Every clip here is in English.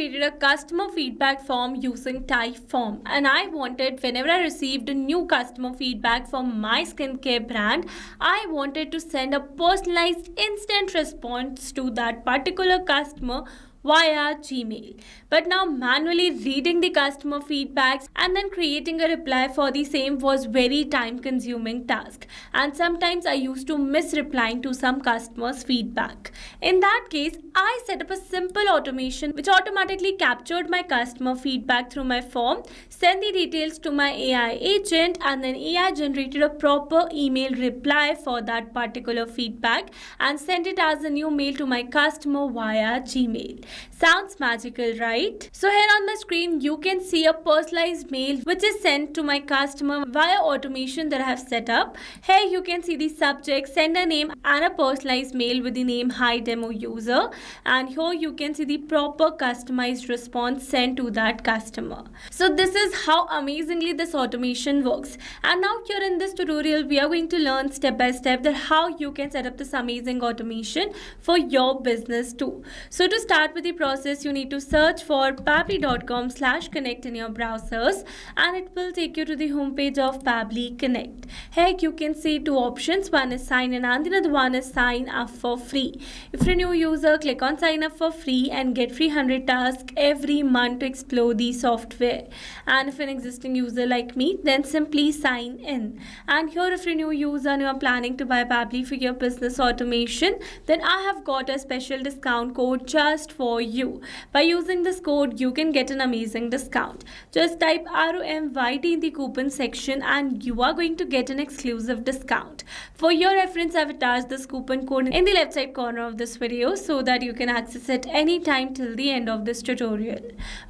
created a customer feedback form using Typeform, and I wanted, whenever I received a new customer feedback from my skincare brand, I wanted to send a personalized instant response to that particular customer via Gmail. But now manually reading the customer feedbacks and then creating a reply for the same was very time consuming task, and sometimes I used to miss replying to some customers feedback. In that case, I set up a simple automation which automatically captured my customer feedback through my form, sent the details to my AI agent, and then AI generated a proper email reply for that particular feedback and sent it as a new mail to my customer via Gmail. Sounds magical, right? So here on the screen you can see a personalized mail which is sent to my customer via automation that I have set up. Here you can see the subject, sender name, and a personalized mail with the name Hi Demo User, and here you can see the proper customized response sent to that customer. So this is how amazingly this automation works. And now here in this tutorial we are going to learn step by step that how you can set up this amazing automation for your business too. So to start with the process, you need to search for pabbly.com/connect in your browsers, and it will take you to the homepage of Pabbly Connect. Here you can see two options. One is sign in and the other one is sign up for free. If you're a new user, click on sign up for free and get free 100 tasks every month to explore the software. And if you're an existing user like me, then simply sign in. And here if you're a new user and you are planning to buy Pabbly for your business automation, then I have got a special discount code just for you. By using this code, you can get an amazing discount. Just type ROMYT in the coupon section and you are going to get an exclusive discount. For your reference, I've attached this coupon code in the left side corner of this video so that you can access it anytime till the end of this tutorial.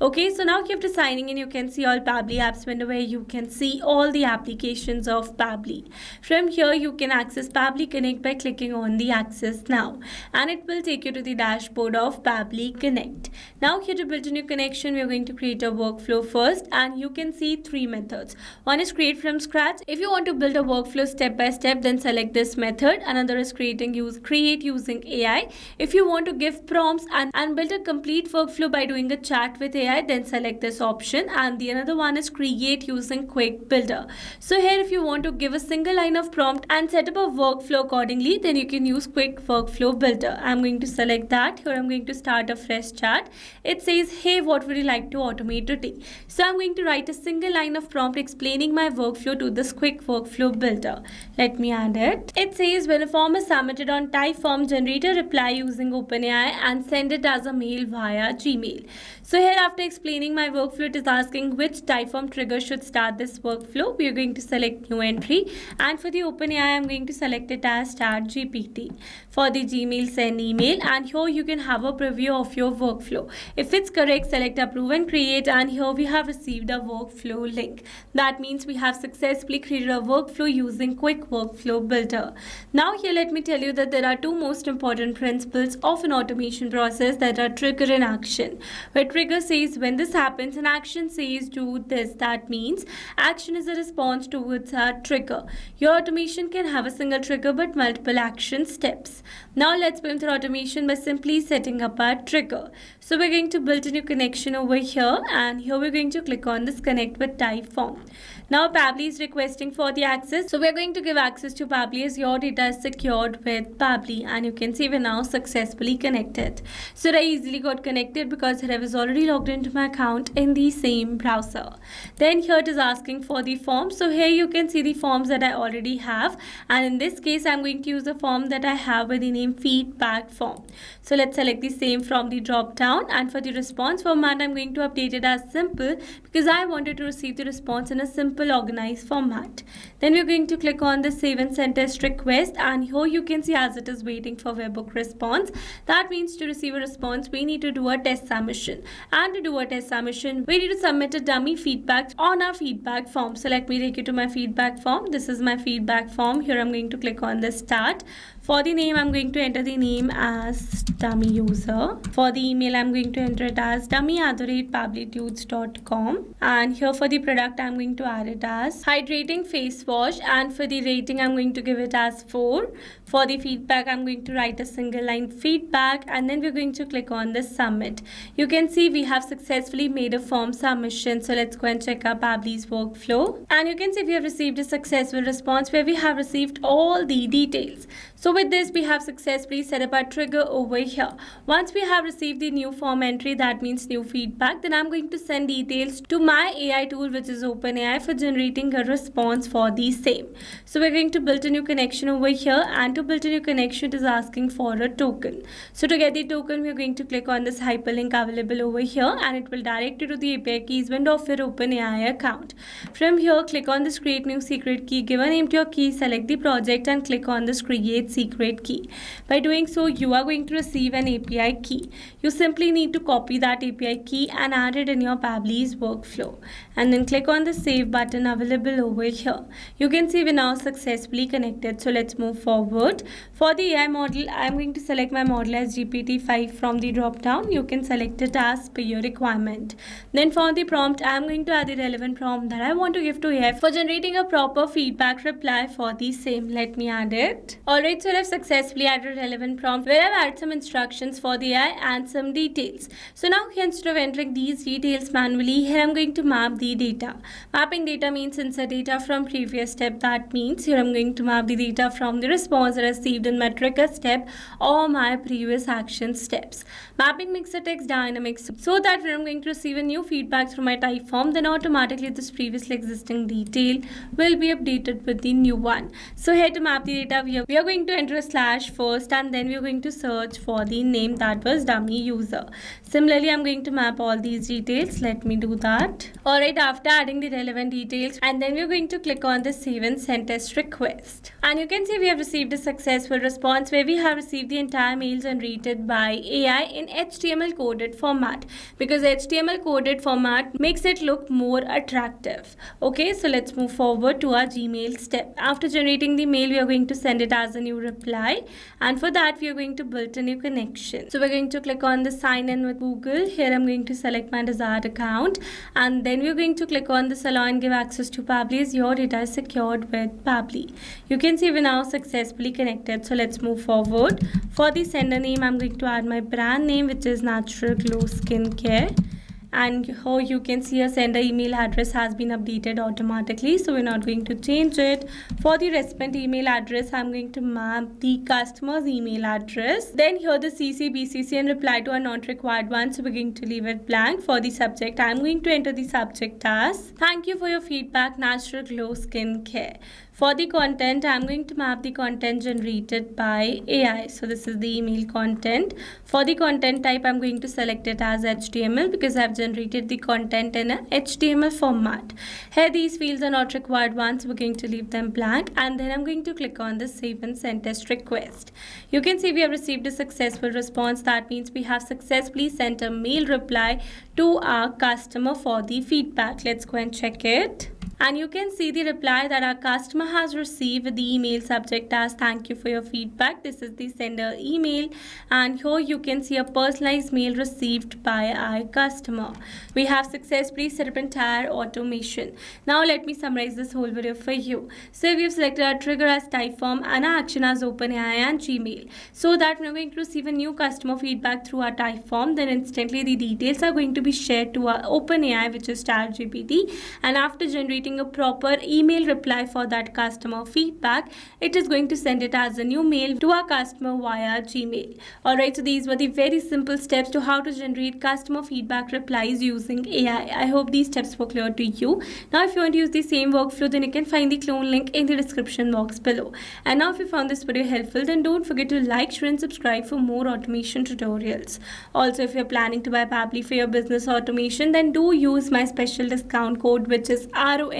Okay, so now after signing in, you can see all Pabbly apps window where you can see all the applications of Pabbly. From here, you can access Pabbly Connect by clicking on the Access Now, and it will take you to the dashboard of Pabbly Connect. Now here to build a new connection, we are going to create a workflow first, and you can see three methods. One is create from scratch. If you want to build a workflow step by step, then select this method. Another is create using AI. If you want to give prompts and build a complete workflow by doing a chat with AI, then select this option. And the another one is create using quick builder. So here if you want to give a single line of prompt and set up a workflow accordingly, then you can use quick workflow builder. I'm going to select that. Here I'm going to start a fresh chat. It says, hey, what would you like to automate today? So I'm going to write a single line of prompt explaining my workflow to this quick workflow builder. Let me add it. It says, when a form is submitted on Typeform, generate a reply using OpenAI and send it as a mail via Gmail. So here after explaining my workflow, it is asking which Typeform trigger should start this workflow. We are going to select new entry, and for the OpenAI, I'm going to select it as ChatGPT. For the Gmail, send email, and here you can have a preview of your workflow. If it's correct, select approve and create, and here we have received a workflow link. That means we have successfully created a workflow using quick workflow builder. Now here let me tell you that there are two most important principles of an automation process, that are trigger and action. Where trigger says when this happens and action says do this, that means action is a response towards a trigger. Your automation can have a single trigger but multiple action steps. Now let's build our automation by simply setting up our trigger. So we're going to build a new connection over here, and here we're going to click on this connect with Typeform. Now Pabbly is requesting for the access, so we're going to give access to Pabbly as your data is secured with Pabbly, and you can see we're now successfully connected. So I easily got connected because I was already logged into my account in the same browser. Then here it is asking for the form. So here you can see the forms that I already have, and in this case I'm going to use a form that I have with the name feedback form. So let's select the same from the drop down, and for the response format I'm going to update it as simple because I wanted to receive the response in a simple organized format. Then we're going to click on the save and send test request, and here you can see as it is waiting for webhook response. That means to receive a response we need to do a test submission, and to do a test submission we need to submit a dummy feedback on our feedback form. So let me take you to my feedback form. This is my feedback form. Here I'm going to click on the start. For the name I'm going to enter the name as dummy user. For the email, I'm going to enter it as dummy@pabblytudes.com. And here for the product, I'm going to add it as hydrating face wash. And for the rating, I'm going to give it as 4. For the feedback, I'm going to write a single line feedback, and then we're going to click on the submit. You can see we have successfully made a form submission. So let's go and check our Pabbly's workflow. And you can see we have received a successful response where we have received all the details. So with this, we have successfully set up our trigger over here. Once we have received the new form entry, that means new feedback, then I'm going to send details to my AI tool, which is OpenAI, for generating a response for the same. So we're going to build a new connection over here, and to build a new connection, it is asking for a token. So to get the token, we're going to click on this hyperlink available over here, and it will direct you to the API keys window of your OpenAI account. From here, click on this create new secret key, give a name to your key, select the project, and click on this create secret key. By doing so, you are going to receive an API key. You simply need to copy that API key and add it in your Pabbly's workflow, and then click on the save button available over here. You can see we're now successfully connected. So let's move forward. For the AI model, I'm going to select my model as GPT-5 from the drop down. You can select it as per your requirement. Then for the prompt, I'm going to add the relevant prompt that I want to give to AI for generating a proper feedback reply for the same. Let me add it. Alright, so I've successfully added a relevant prompt where I've added some instructions for the AI and some details. So now here, instead of entering these details manually, here I'm going to map the data. Mapping data means insert data from previous step. That means here I'm going to map the data from the response I received in my trigger step or my previous action steps. Mapping makes the text dynamic so that when I'm going to receive a new feedback through my type form, then automatically this previously existing detail will be updated with the new one. So here to map the data, we are going to enter a slash first, and then we're going to search for the name that was dummy user. Similarly, I'm going to map all these details. Let me do that. Alright, after adding the relevant details, and then we're going to click on the save and send test request. And you can see we have received a successful response where we have received the entire mail generated by AI in HTML coded format, because HTML coded format makes it look more attractive. Okay, so let's move forward to our Gmail step. After generating the mail, we are going to send it as a new reply, and for that we are going to build a new connection. So we're going to click on the sign in with Google. Here I'm going to select my desired account, and then we're going to click on this allow and give access to Pabbly as your data is secured with Pabbly. You can see we're now successfully connected. So let's move forward. For the sender name, I'm going to add my brand name, which is Natural Glow Skincare. And here you can see a sender email address has been updated automatically, so we're not going to change it. For the recipient email address, I'm going to map the customer's email address. Then here the CC, BCC and reply to are not required ones, so we're going to leave it blank. For the subject, I'm going to enter the subject as thank you for your feedback, Natural Glow Skincare. For the content, I'm going to map the content generated by AI. So this is the email content. For the content type, I'm going to select it as HTML because I've generated the content in a HTML format. Here these fields are not required ones, so we're going to leave them blank, and then I'm going to click on the save and send test request. You can see we have received a successful response. That means we have successfully sent a mail reply to our customer for the feedback. Let's go and check it. And you can see the reply that our customer has received with the email subject as thank you for your feedback. This is the sender email, and here you can see a personalized mail received by our customer. We have successfully set up entire automation. Now let me summarize this whole video for you. So we have selected our trigger as Typeform and our action as OpenAI and Gmail, so that when we're going to receive a new customer feedback through our Typeform, then instantly the details are going to be shared to our OpenAI, which is ChatGPT, and after generating a proper email reply for that customer feedback, it is going to send it as a new mail to our customer via Gmail. Alright, so these were the very simple steps to how to generate customer feedback replies using AI. I hope these steps were clear to you. Now if you want to use the same workflow, then you can find the clone link in the description box below. And now if you found this video helpful, then don't forget to like, share and subscribe for more automation tutorials. Also, if you're planning to buy Pabbly for your business automation, then do use my special discount code, which is ROMYT.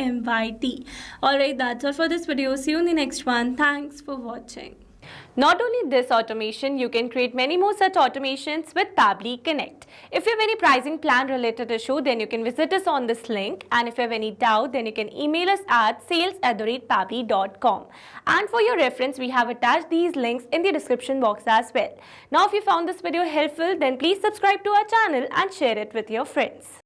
Alright, that's all for this video. See you in the next one. Thanks for watching. Not only this automation, you can create many more such automations with Pabbly Connect. If you have any pricing plan related issue, then you can visit us on this link. And if you have any doubt, then you can email us at sales@pabbly.com. And for your reference, we have attached these links in the description box as well. Now, if you found this video helpful, then please subscribe to our channel and share it with your friends.